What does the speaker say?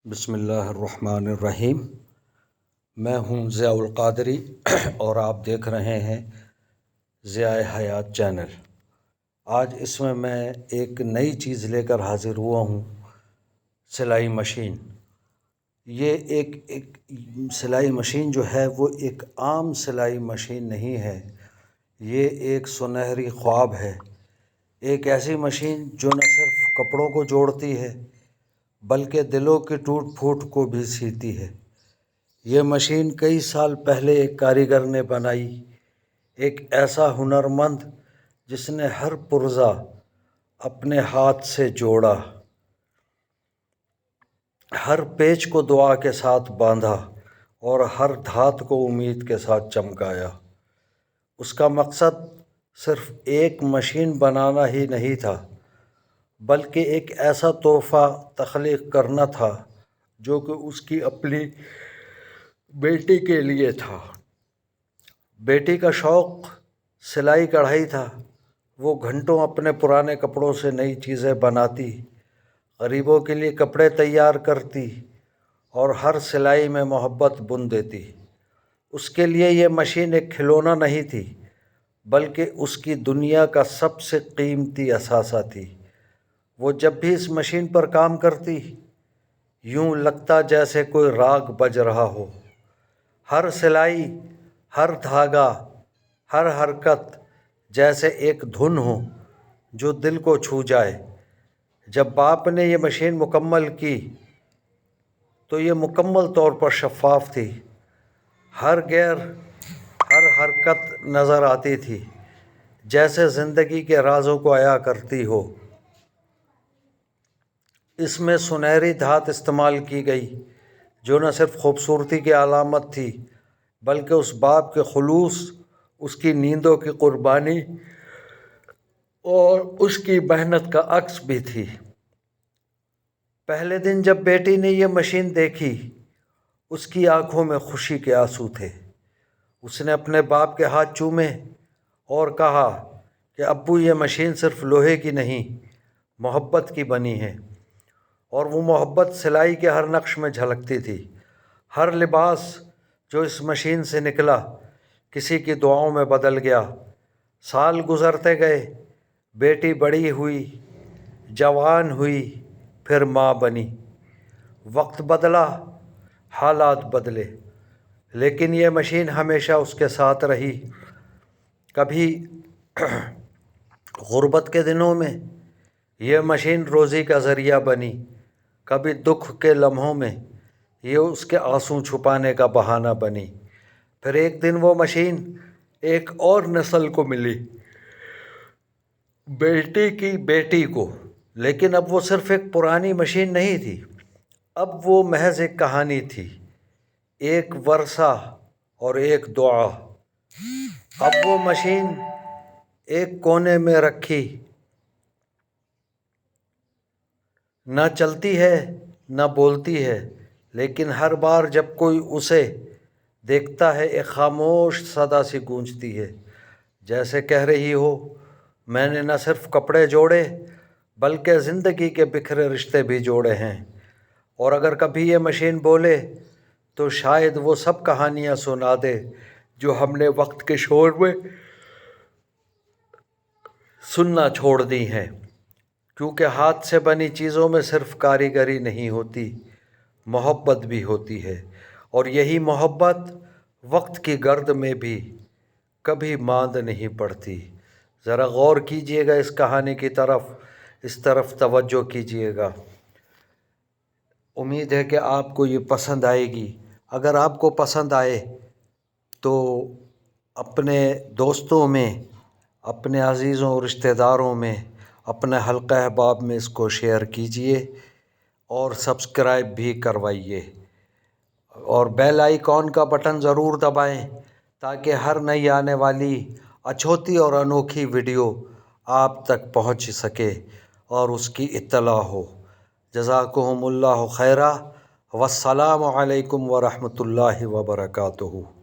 بسم اللہ الرحمن الرحیم۔ میں ہوں ضیاء القادری اور آپ دیکھ رہے ہیں ضیاء حیات چینل۔ آج اس میں ایک نئی چیز لے کر حاضر ہوا ہوں، سلائی مشین۔ یہ ایک سلائی مشین جو ہے وہ ایک عام سلائی مشین نہیں ہے، یہ ایک سنہری خواب ہے۔ ایک ایسی مشین جو نہ صرف کپڑوں کو جوڑتی ہے بلکہ دلوں کی ٹوٹ پھوٹ کو بھی سیتی ہے۔ یہ مشین کئی سال پہلے ایک کاریگر نے بنائی، ایک ایسا ہنرمند جس نے ہر پرزہ اپنے ہاتھ سے جوڑا، ہر پیچ کو دعا کے ساتھ باندھا اور ہر دھات کو امید کے ساتھ چمکایا۔ اس کا مقصد صرف ایک مشین بنانا ہی نہیں تھا بلکہ ایک ایسا تحفہ تخلیق کرنا تھا جو کہ اس کی اپنی بیٹی کے لیے تھا۔ بیٹی کا شوق سلائی کڑھائی تھا۔ وہ گھنٹوں اپنے پرانے کپڑوں سے نئی چیزیں بناتی، غریبوں کے لیے کپڑے تیار کرتی اور ہر سلائی میں محبت بن دیتی۔ اس کے لیے یہ مشین ایک کھلونا نہیں تھی بلکہ اس کی دنیا کا سب سے قیمتی اثاثہ تھی۔ وہ جب بھی اس مشین پر کام کرتی، یوں لگتا جیسے کوئی راگ بج رہا ہو۔ ہر سلائی، ہر دھاگا، ہر حرکت جیسے ایک دھن ہو جو دل کو چھو جائے۔ جب باپ نے یہ مشین مکمل کی تو یہ مکمل طور پر شفاف تھی۔ ہر گیئر، ہر حرکت نظر آتی تھی، جیسے زندگی کے رازوں کو عیا کرتی ہو۔ اس میں سنہری دھات استعمال کی گئی جو نہ صرف خوبصورتی کی علامت تھی بلکہ اس باپ کے خلوص، اس کی نیندوں کی قربانی اور اس کی محنت کا عکس بھی تھی۔ پہلے دن جب بیٹی نے یہ مشین دیکھی، اس کی آنکھوں میں خوشی کے آنسو تھے۔ اس نے اپنے باپ کے ہاتھ چومے اور کہا کہ ابو، یہ مشین صرف لوہے کی نہیں، محبت کی بنی ہے۔ اور وہ محبت سلائی کے ہر نقش میں جھلکتی تھی۔ ہر لباس جو اس مشین سے نکلا کسی کی دعاؤں میں بدل گیا۔ سال گزرتے گئے، بیٹی بڑی ہوئی، جوان ہوئی، پھر ماں بنی۔ وقت بدلا، حالات بدلے، لیکن یہ مشین ہمیشہ اس کے ساتھ رہی۔ کبھی غربت کے دنوں میں یہ مشین روزی کا ذریعہ بنی، کبھی دکھ کے لمحوں میں یہ اس کے آنسو چھپانے کا بہانہ بنی۔ پھر ایک دن وہ مشین ایک اور نسل کو ملی، بیٹی کی بیٹی کو۔ لیکن اب وہ صرف ایک پرانی مشین نہیں تھی، اب وہ محض ایک کہانی تھی، ایک ورثہ اور ایک دعا۔ اب وہ مشین ایک کونے میں رکھی، نہ چلتی ہے نہ بولتی ہے، لیکن ہر بار جب کوئی اسے دیکھتا ہے ایک خاموش صدا سی گونجتی ہے، جیسے کہہ رہی ہو، میں نے نہ صرف کپڑے جوڑے بلکہ زندگی کے بکھرے رشتے بھی جوڑے ہیں۔ اور اگر کبھی یہ مشین بولے تو شاید وہ سب کہانیاں سنا دے جو ہم نے وقت کے شور میں سننا چھوڑ دی ہیں۔ کیونکہ ہاتھ سے بنی چیزوں میں صرف کاریگری نہیں ہوتی، محبت بھی ہوتی ہے، اور یہی محبت وقت کی گرد میں بھی کبھی ماند نہیں پڑتی۔ ذرا غور کیجئے گا اس کہانی کی طرف، اس طرف توجہ کیجئے گا۔ امید ہے کہ آپ کو یہ پسند آئے گی۔ اگر آپ کو پسند آئے تو اپنے دوستوں میں، اپنے عزیزوں اور رشتہ داروں میں، اپنے حلقہ احباب میں اس کو شیئر کیجئے اور سبسکرائب بھی کروائیے، اور بیل آئیکن کا بٹن ضرور دبائیں تاکہ ہر نئی آنے والی اچھوتی اور انوکھی ویڈیو آپ تک پہنچ سکے اور اس کی اطلاع ہو۔ جزاکم اللہ خیرا، والسلام علیکم ورحمۃ اللہ وبرکاتہ۔